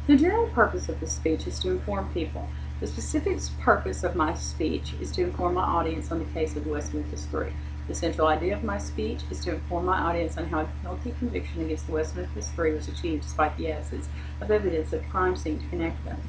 The general purpose of this speech is to inform people. The specific purpose of my speech is to inform my audience on the case of West Memphis 3. The central idea of my speech is to inform my audience on how a guilty conviction against the West Memphis 3 was achieved despite the absence of evidence at the crime scene to connect them.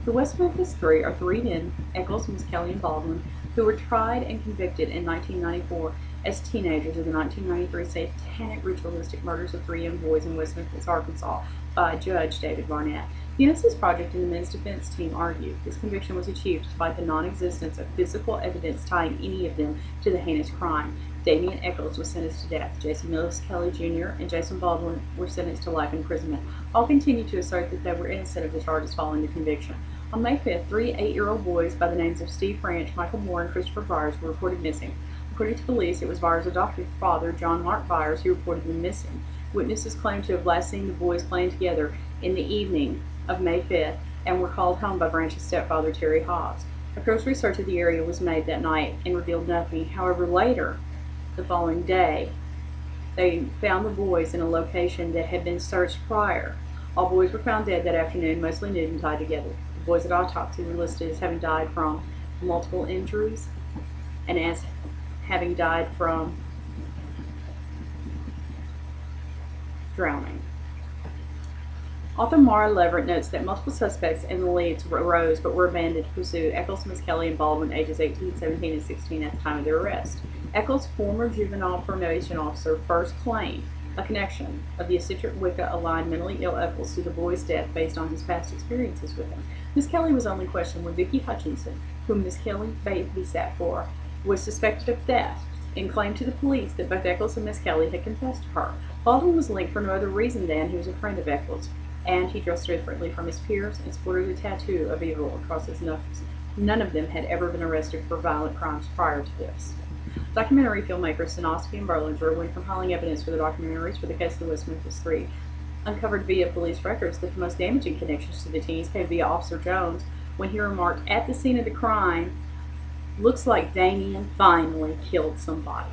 The West Memphis 3 are three men, Eccles, Miskelly, and Baldwin, who were tried and convicted in 1994 as teenagers of the 1993 satanic ritualistic murders of three young boys in West Memphis, Arkansas, by Judge David Barnett. The Innocence Project and the men's defense team argued this conviction was achieved despite the non-existence of physical evidence tying any of them to the heinous crime. Damian Eccles was sentenced to death. Jason Mills Kelly Jr. and Jason Baldwin were sentenced to life imprisonment. All continued to assert that they were innocent of the charges following the conviction. On May 5th, three 8-year-old boys by the names of Steve Branch, Michael Moore, and Christopher Byers were reported missing. According to police, it was Byers' adoptive father, John Mark Byers, who reported them missing. Witnesses claimed to have last seen the boys playing together in the evening of May 5th and were called home by Branch's stepfather, Terry Hobbs. A cursory search of the area was made that night and revealed nothing. However, later, the following day, they found the boys in a location that had been searched prior. All boys were found dead that afternoon, mostly nude and tied together. The boys at autopsy were listed as having died from multiple injuries and as having died from drowning. Author Mara Leverett notes that multiple suspects and the leads arose but were abandoned to pursue Eccles, Miskelly, and Baldwin, ages 18, 17, and 16 at the time of their arrest. Eccles, former juvenile probation officer, first claimed a connection of the eccentric Wicca-aligned mentally ill Eccles to the boy's death based on his past experiences with him. Miskelly was only questioned when Vicki Hutchinson, whom Miskelly babysat for, was suspected of theft and claimed to the police that both Eccles and Miskelly had confessed to her. Baldwin was linked for no other reason than he was a friend of Eccles, and he dressed differently from his peers and sported a tattoo of evil across his knuckles. None of them had ever been arrested for violent crimes prior to this. Documentary filmmakers Sinosky and Berlinger, when compiling evidence for the documentaries for the case of the West Memphis 3, uncovered via police records that the most damaging connections to the teens came via Officer Jones when he remarked at the scene of the crime, "Looks like Damien finally killed somebody."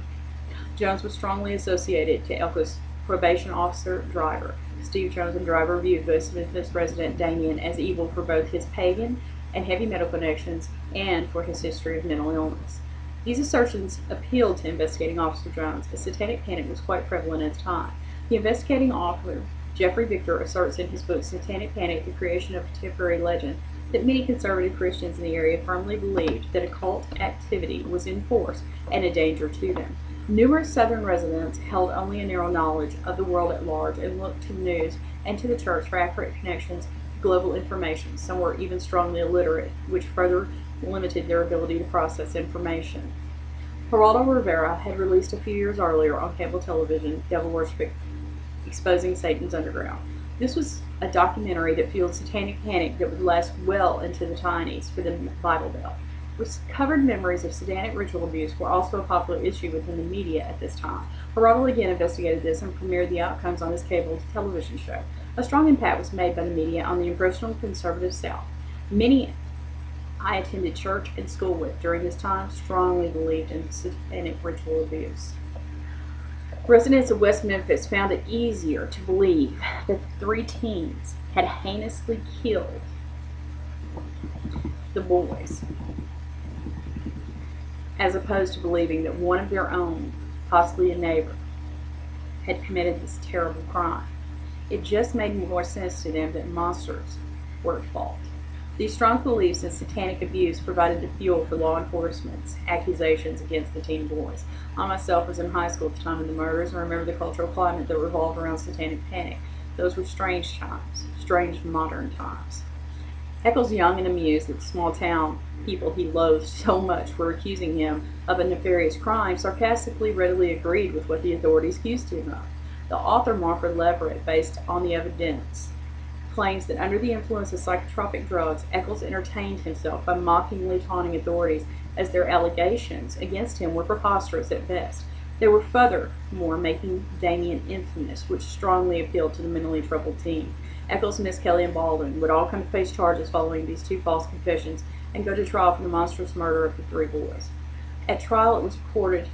Jones was strongly associated to Eccles' probation officer Driver. Steve Jones and Driver viewed West Memphis resident Damien as evil for both his pagan and heavy metal connections and for his history of mental illness. These assertions appealed to investigating Officer Jones, as satanic panic was quite prevalent at the time. The investigating author, Jeffrey Victor, asserts in his book Satanic Panic, The Creation of a Contemporary Legend, that many conservative Christians in the area firmly believed that occult activity was in force and a danger to them. Numerous Southern residents held only a narrow knowledge of the world at large and looked to the news and to the church for accurate connections to global information. Some were even strongly illiterate, which further limited their ability to process information. Geraldo Rivera had released a few years earlier on cable television Devil Worship Exposing Satan's Underground. This was a documentary that fueled satanic panic that would last well into the 90s for the Bible Belt. Recovered memories of satanic ritual abuse were also a popular issue within the media at this time. Geraldo again investigated this and premiered the outcomes on his cable television show. A strong impact was made by the media on the impressionable conservative South. Many I attended church and school with during this time strongly believed in satanic ritual abuse. Residents of West Memphis found it easier to believe that the three teens had heinously killed the boys, as opposed to believing that one of their own, possibly a neighbor, had committed this terrible crime. It just made more sense to them that monsters were at fault. These strong beliefs in satanic abuse provided the fuel for law enforcement's accusations against the teen boys. I myself was in high school at the time of the murders and remember the cultural climate that revolved around satanic panic. Those were strange times, strange modern times. Eccles, young and amused that the small town people he loathed so much were accusing him of a nefarious crime, sarcastically readily agreed with what the authorities accused him of. The author Mara Leverett, based on the evidence, claims that under the influence of psychotropic drugs, Eccles entertained himself by mockingly taunting authorities as their allegations against him were preposterous at best. They were furthermore making Damien infamous, which strongly appealed to the mentally troubled teen. Eccles, Miskelly, and Baldwin would all come to face charges following these two false confessions and go to trial for the monstrous murder of the three boys. At trial, it was reported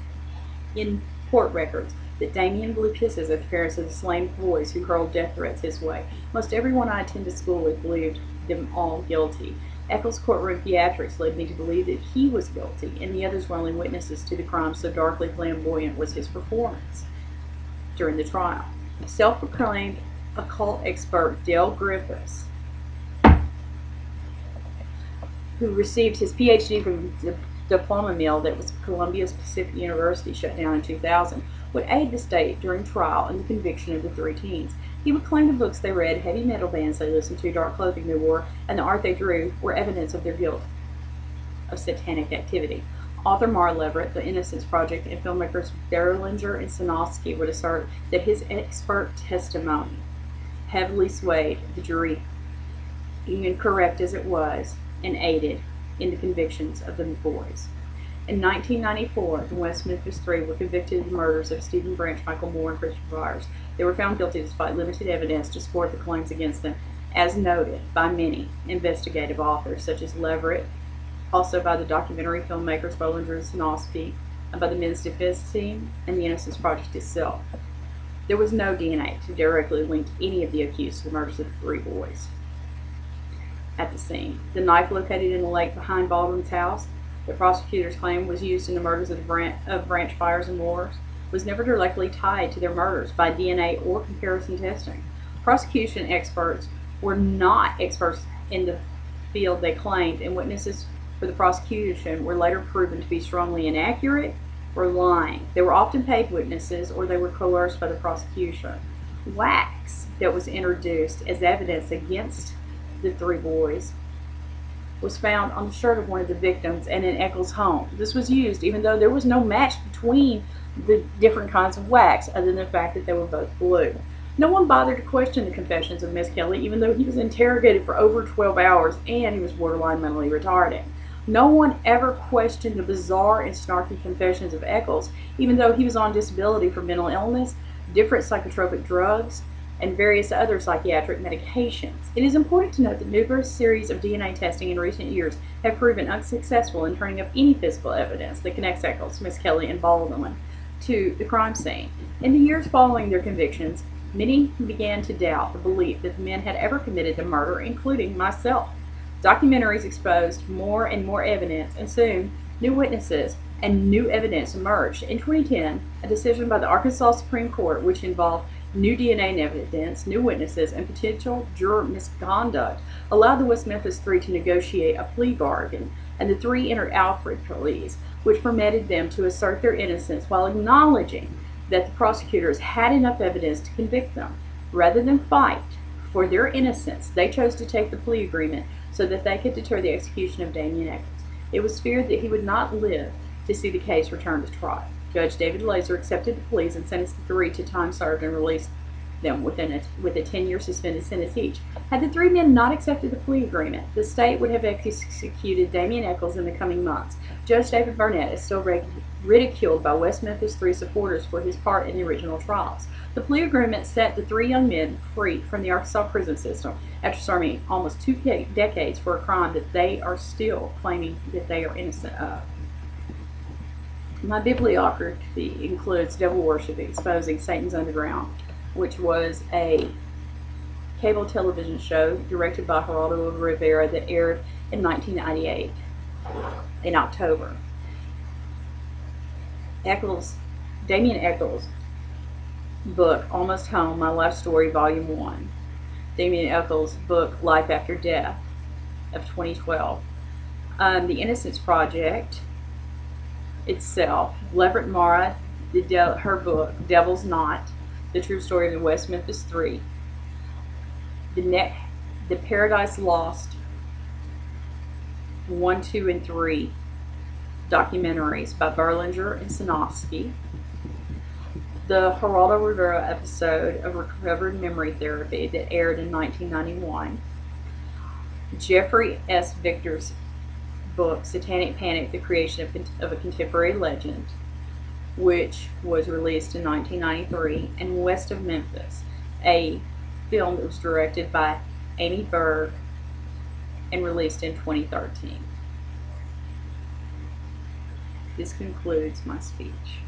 in court records that Damien blew kisses at the parents of the slain boys who hurled death threats his way. Most everyone I attended school with believed them all guilty. Eccles' courtroom theatrics led me to believe that he was guilty, and the others were only witnesses to the crime, so darkly flamboyant was his performance during the trial. Self-proclaimed occult expert Dale Griffiths, who received his PhD from the diploma mill that was Columbia's Pacific University, shut down in 2000, would aid the state during trial in the conviction of the three teens. He would claim the books they read, heavy metal bands they listened to, dark clothing they wore, and the art they drew were evidence of their guilt of satanic activity. Author Mara Leverett, The Innocence Project, and filmmakers Berlinger and Sinofsky would assert that his expert testimony heavily swayed the jury, incorrect as it was, and aided in the convictions of the boys. In 1994, the West Memphis Three were convicted of the murders of Stephen Branch, Michael Moore, and Christian Byers. They were found guilty despite limited evidence to support the claims against them, as noted by many investigative authors, such as Leverett, also by the documentary filmmakers Bollinger and Sinofsky, and by the Men's Defense Team and the Innocence Project itself. There was no DNA to directly link any of the accused to the murders of the three boys. At the scene, the knife located in the lake behind Baldwin's house, the prosecutors claim was used in the murders of Branch, Byers, and Moore, was never directly tied to their murders by DNA or comparison testing. Prosecution experts were not experts in the field they claimed, and witnesses for the prosecution were later proven to be strongly inaccurate or lying. They were often paid witnesses, or they were coerced by the prosecution. Wax that was introduced as evidence against the three boys was found on the shirt of one of the victims and in Eccles' home. This was used even though there was no match between the different kinds of wax, other than the fact that they were both blue. No one bothered to question the confessions of Miss Kelly, even though he was interrogated for over 12 hours and he was borderline mentally retarded. No one ever questioned the bizarre and snarky confessions of Eccles, even though he was on disability for mental illness, different psychotropic drugs, and various other psychiatric medications. It is important to note that numerous series of DNA testing in recent years have proven unsuccessful in turning up any physical evidence that connects Eccles, Miss Kelly, and Baldwin to the crime scene. In the years following their convictions, many began to doubt the belief that the men had ever committed the murder, including myself. Documentaries exposed more and more evidence, and soon new witnesses and new evidence emerged. In 2010, a decision by the Arkansas Supreme Court, which involved new DNA evidence, new witnesses, and potential juror misconduct, allowed the West Memphis Three to negotiate a plea bargain, and the three entered Alfred pleas, which permitted them to assert their innocence while acknowledging that the prosecutors had enough evidence to convict them. Rather than fight for their innocence, they chose to take the plea agreement so that they could deter the execution of Damien Eccles. It was feared that he would not live to see the case return to trial. Judge David Laser accepted the pleas and sentenced the three to time served and released them with a 10-year suspended sentence each. Had the three men not accepted the plea agreement, the state would have executed Damien Eccles in the coming months. Judge David Burnett is still ridiculed by West Memphis Three supporters for his part in the original trials. The plea agreement set the three young men free from the Arkansas prison system after serving almost 2 decades for a crime that they are still claiming that they are innocent of. My bibliography includes Devil Worship Exposing Satan's Underground, which was a cable television show directed by Geraldo Rivera that aired in 1998 in October. Damien Eccles' book, Almost Home, My Life Story, Volume 1. Damien Eccles' book, Life After Death, of 2012. The Innocence Project itself, Leverett Mara, her book, Devil's Knot, The True Story of the West Memphis Three, The Paradise Lost 1, 2, and 3 documentaries by Berlinger and Sinofsky, the Geraldo Rivera episode of Recovered Memory Therapy that aired in 1991, Jeffrey S. Victor's book, Satanic Panic, The Creation of a Contemporary Legend, which was released in 1993, and West of Memphis, a film that was directed by Amy Berg and released in 2013. This concludes my speech.